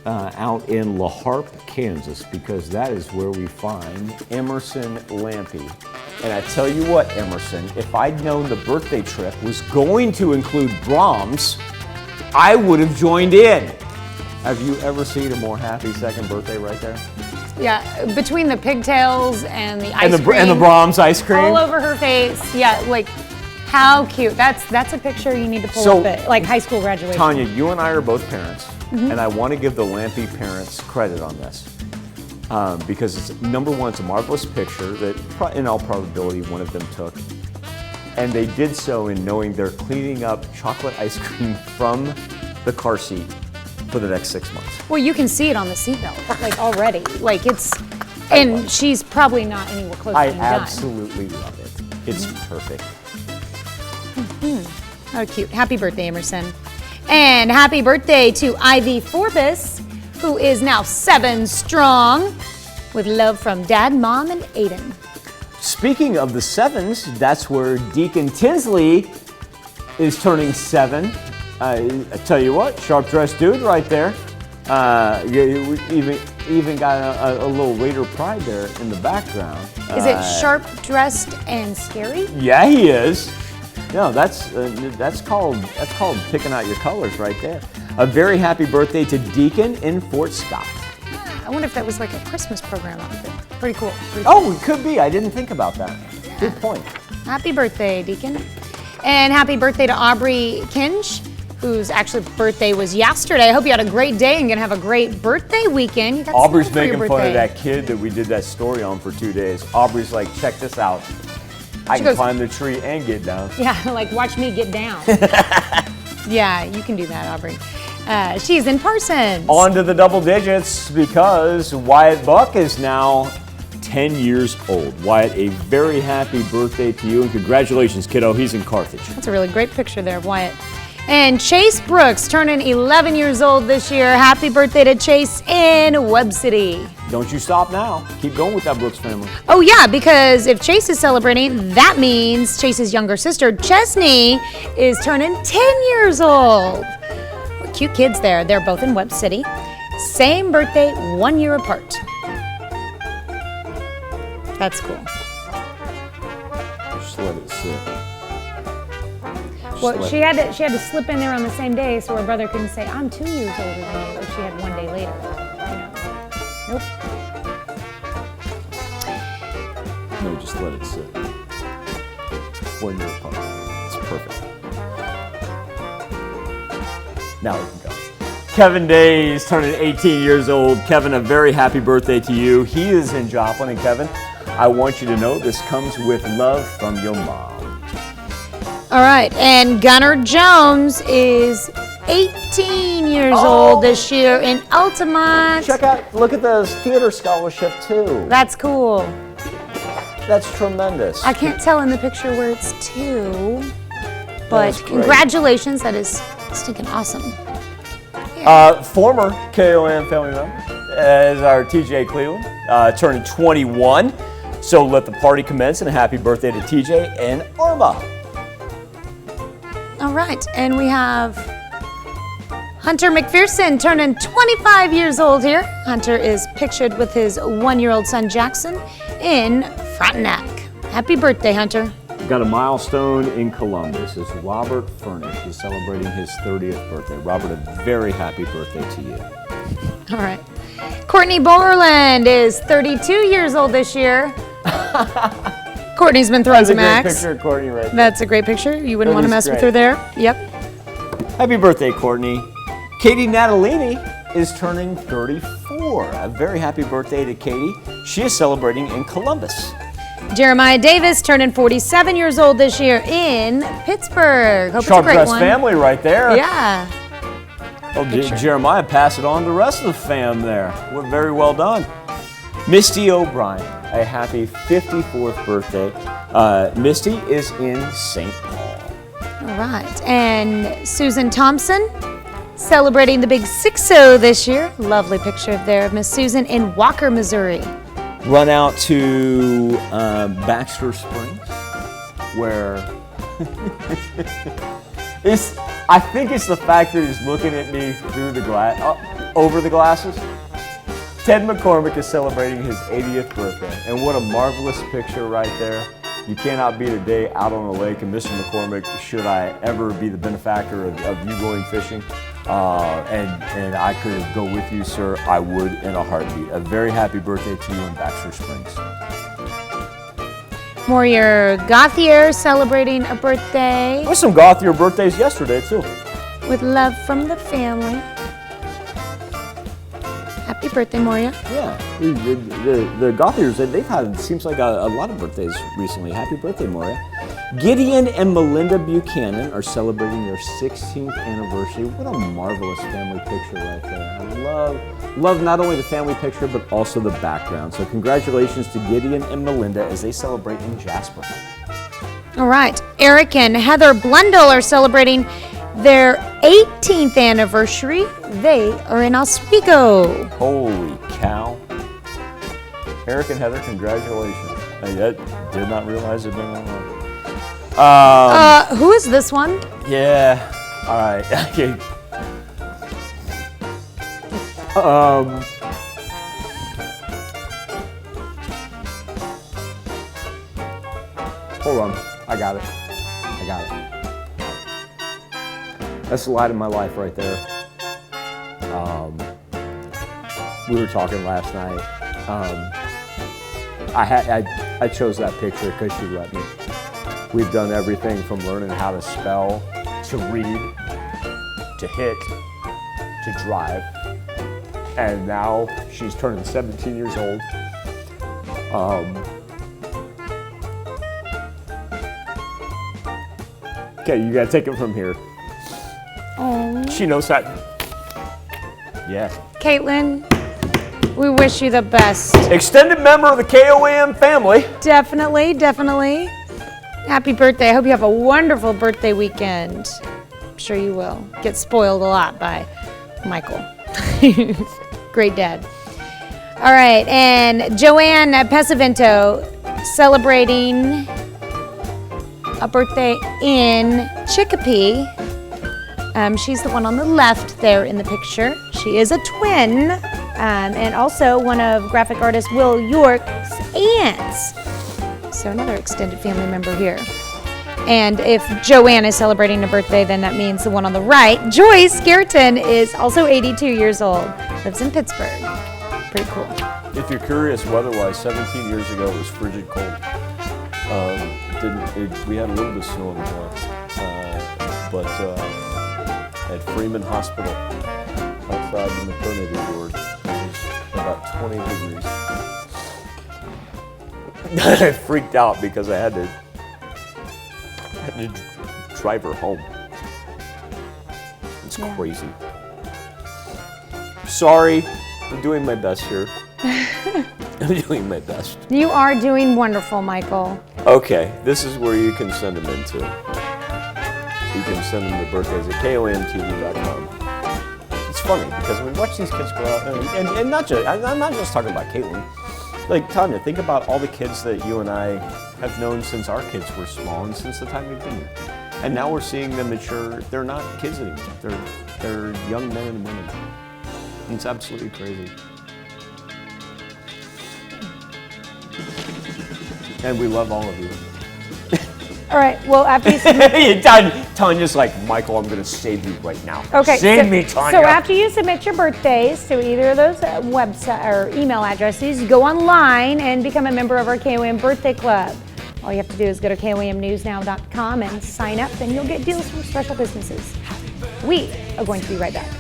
out in La Harpe, Kansas, because that is where we find Emerson Lampy. And I tell you what, Emerson, if I'd known the birthday trip was going to include Brahms, I would have joined in. Have you ever seen a more happy second birthday right there? Yeah, between the pigtails and the ice cream. And the Brahms ice cream. All over her face. Yeah, like, how cute. That's a picture you need to pull up at, like, high school graduation. Tanya, you and I are both parents, and I want to give the Lampy parents credit on this. Because it's, number one, it's a marvelous picture that in all probability one of them took. And they did so in knowing they're cleaning up chocolate ice cream from the car seat for the next 6 months. Well, you can see it on the seatbelt, like already. Like it's, and she's probably not anywhere close to being done. I absolutely love it. It's perfect. Oh, cute. Happy birthday, Emerson. And happy birthday to Ivy Forbes, who is now 7 strong, with love from Dad, Mom, and Aiden. Speaking of the 7s, that's where Deacon Tinsley is turning 7. I tell you what, sharp-dressed dude right there. Even got a little Raider pride there in the background. Is it sharp-dressed and scary? Yeah, he is. No, that's called picking out your colors right there. A very happy birthday to Deacon in Fort Scott. I wonder if that was like a Christmas program outfit. Pretty cool. Oh, it could be. I didn't think about that. Yeah. Good point. Happy birthday, Deacon. And happy birthday to Aubry Kings, whose actually birthday was yesterday. I hope you had a great day and gonna have a great birthday weekend. Aubrey's making fun of that kid that we did that story on for 2 days. Aubrey's like, check this out. I can climb the tree and get down. Yeah, like watch me get down. Yeah, you can do that, Aubrey. She's in Parsons. On to the double digits because Wyatt Buck is now 10 years old. Wyatt, a very happy birthday to you and congratulations, kiddo. He's in Carthage. That's a really great picture there of Wyatt. And Chase Brooks turning 11 years old this year. Happy birthday to Chase in Webb City. Don't you stop now. Keep going with that Brooks family. Oh yeah, because if Chase is celebrating, that means Chase's younger sister, Chesney, is turning 10 years old. What cute kids there. They're both in Webb City. Same birthday, 1 year apart. That's cool. Just let it sit. Well, she had to slip in there on the same day so her brother couldn't say, I'm 2 years older than you, if she had 1 day later. Nope. No, just let it sit. 1 year apart. It's perfect. Now we can go. Kevin Day is turning 18 years old. Kevin, a very happy birthday to you. He is in Joplin, and Kevin, I want you to know this comes with love from your mom. All right, and Gunnar Jones is 18 years old this year in Altamont. Check out, look at the theater scholarship too. That's cool. That's tremendous. I can't tell in the picture where it's to, but congratulations, that is stinking awesome. Yeah. Former KOM family member is our TJ Cleveland, turning 21. So let the party commence, and a happy birthday to TJ and Irma. All right, and we have Hunter McPherson turning 25 years old here. Hunter is pictured with his 1-year-old son Jackson in Frontenac. Happy birthday, Hunter. We've got a milestone in Columbus. It's Robert Furnish. He's celebrating his 30th birthday. Robert, a very happy birthday to you. All right. Courtney Borland is 32 years old this year. Courtney's been throwing some acts. That's a great picture of Courtney right there. That's a great picture. You wouldn't want to mess with her there. Yep. Happy birthday, Courtney. Katie Natalini is turning 34. A very happy birthday to Katie. She is celebrating in Columbus. Jeremiah Davis turning 47 years old this year in Pittsburgh. Hope Sharp it's a great dressed one. family right there. Yeah. Well, Jeremiah, pass it on to the rest of the fam there. We're very well done. Misty O'Brien, a happy 54th birthday. Misty is in St. Paul. All right. And Susan Thompson celebrating the big 6-0 this year. Lovely picture there of Miss Susan in Walker, Missouri. Run out to Baxter Springs, where I think it's the fact that he's looking at me through the glass, over the glasses. Ted McCormick is celebrating his 80th birthday, and what a marvelous picture right there. You cannot beat a day out on a lake, and Mr. McCormick, should I ever be the benefactor of you going fishing, and I could go with you, sir, I would in a heartbeat. A very happy birthday to you in Baxter Springs. Maurya Gothier celebrating a birthday. There's some Gothier birthdays yesterday, too. With love from the family. Happy birthday, Maurya. Yeah, the Gothiers, they've had, seems like a lot of birthdays recently. Happy birthday, Maurya. Gideon and Melinda Buchanan are celebrating their 16th anniversary. What a marvelous family picture right there. I love not only the family picture, but also the background. So congratulations to Gideon and Melinda as they celebrate in Jasper. All right, Eric and Heather Blundell are celebrating their 18th anniversary. They are in Oswego. Holy cow. Eric and Heather, congratulations. I did not realize it had been that long. Who is this one? Yeah. All right. Okay. Hold on. I got it. That's the light of my life right there. We were talking last night. I chose that picture because she let me. We've done everything from learning how to spell, to read, to hit, to drive. And now she's turning 17 years old. Okay, you gotta take it from here. Oh. She knows that. Yeah. Caitlyn, we wish you the best. Extended member of the KOAM family. Definitely. Happy birthday. I hope you have a wonderful birthday weekend. I'm sure you will. Get spoiled a lot by Michael. Great dad. All right, and Joan Pasavento celebrating a birthday in Chicopee. She's the one on the left there in the picture. She is a twin, and also one of graphic artist Will York's aunts. So another extended family member here. And if Joanne is celebrating a birthday, then that means the one on the right, Joyce Skerton, is also 82 years old. Lives in Pittsburgh. Pretty cool. If you're curious weather-wise, 17 years ago it was frigid cold. We had a little bit of snow in the north, but at Freeman Hospital, outside the maternity ward, it was about 20 degrees. I freaked out because I had to drive her home. It's crazy. Sorry, I'm doing my best here. I'm doing my best. You are doing wonderful, Michael. Okay, this is where you can send them into. You can send them their birthdays at KOAMTV.com. It's funny because we watch these kids grow up, and not just, I'm not just talking about Caitlyn. Like, Tanya, think about all the kids that you and I have known since our kids were small and since the time we've been here. And now we're seeing them mature. They're not kids anymore. They're young men and women. It's absolutely crazy. And we love all of you. All right, well, after you submit... Tanya's like, Michael, I'm going to save you right now. Okay, Save me, Tanya. So after you submit your birthdays to either of those website or email addresses, you go online and become a member of our KOAM Birthday Club. All you have to do is go to KOAMnewsnow.com and sign up, and you'll get deals from special businesses. We are going to be right back.